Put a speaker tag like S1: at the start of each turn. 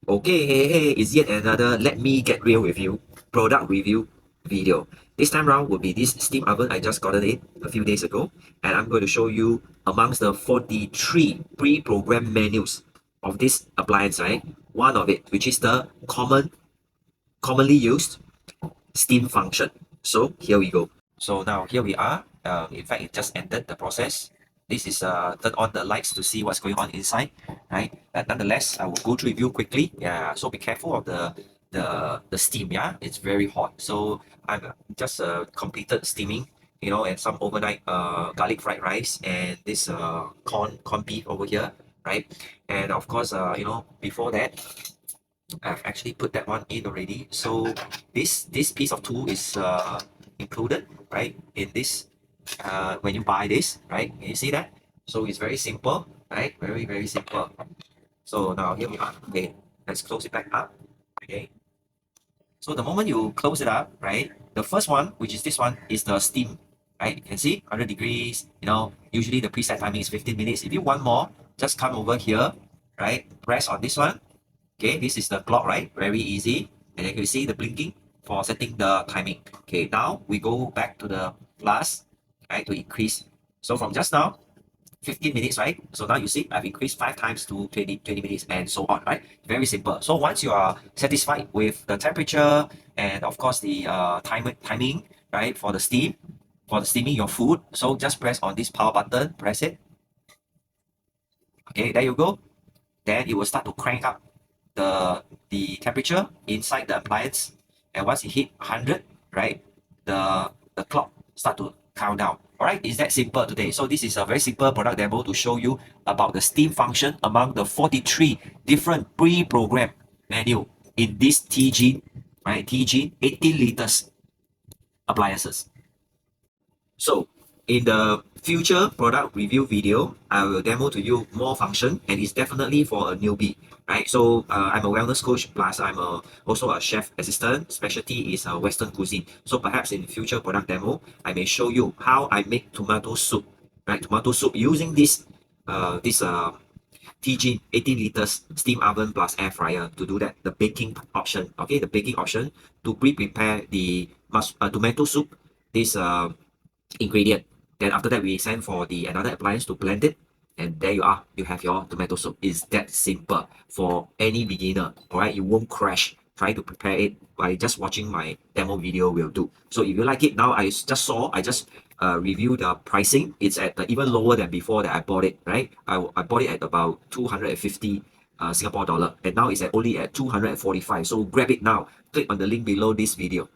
S1: Okay, hey, it's yet another Let Me Get Real with You product review video. This time round will be this steam oven. I just got it a few days ago, and I'm going to show you amongst the 43 pre-programmed menus of this appliance, right? One of it, which is the commonly used steam function. So here we go. So now here we are. In fact, it just ended the process. This is turn on the lights to see what's going on inside, right? But nonetheless, I will go through review quickly. Yeah, so be careful of the steam. Yeah, it's very hot. So I'm just completed steaming, and some overnight garlic fried rice and this corn beef over here, right? And of course, before that, I've actually put that one in already. So this piece of tool is included, right, in this when you buy this, right? Can you see that? So it's very simple, right? Very, very simple. So now here we are. Okay, let's close it back up. Okay. So the moment you close it up, right? The first one, which is this one, is the steam, right? You can see 100 degrees, usually the preset timing is 15 minutes. If you want more, just come over here, right? Press on this one. Okay, this is the clock, right? Very easy. And then you see the blinking for setting the timing. Okay, now we go back to the plus, right, to increase. So from just now, 15 minutes, right? So now you see I've increased 5 times to 20 minutes and so on, right? Very simple. So once you are satisfied with the temperature and of course the timing, right, for the steaming your food, so just press on this power button, press it. Okay, there you go. Then it will start to crank up the temperature inside the appliance, and once it hit 100, right, the clock start to count down. All right, it's that simple today. So this is a very simple product demo to show you about the steam function among the 43 different pre-programmed menu in this Tjean, right, Tjean 18 liters appliances. So in the future product review video, I will demo to you more function, and it's definitely for a newbie, right? So I'm a wellness coach, plus also a chef assistant. Specialty is Western cuisine. So perhaps in future product demo, I may show you how I make tomato soup, right? Tomato soup using this Tjean 18 liters steam oven plus air fryer to do that. The baking option, okay, the baking option to pre-prepare the tomato soup. This ingredient. Then after that, we send for the another appliance to blend it. And there you are. You have your tomato soup. It's that simple for any beginner. All right, you won't crash trying to prepare it by just watching my demo video will do. So if you like it now, I just reviewed the pricing. It's at even lower than before that I bought it. Right, I bought it at about 250 Singapore dollar, and now it's only at 245. So grab it now. Click on the link below this video.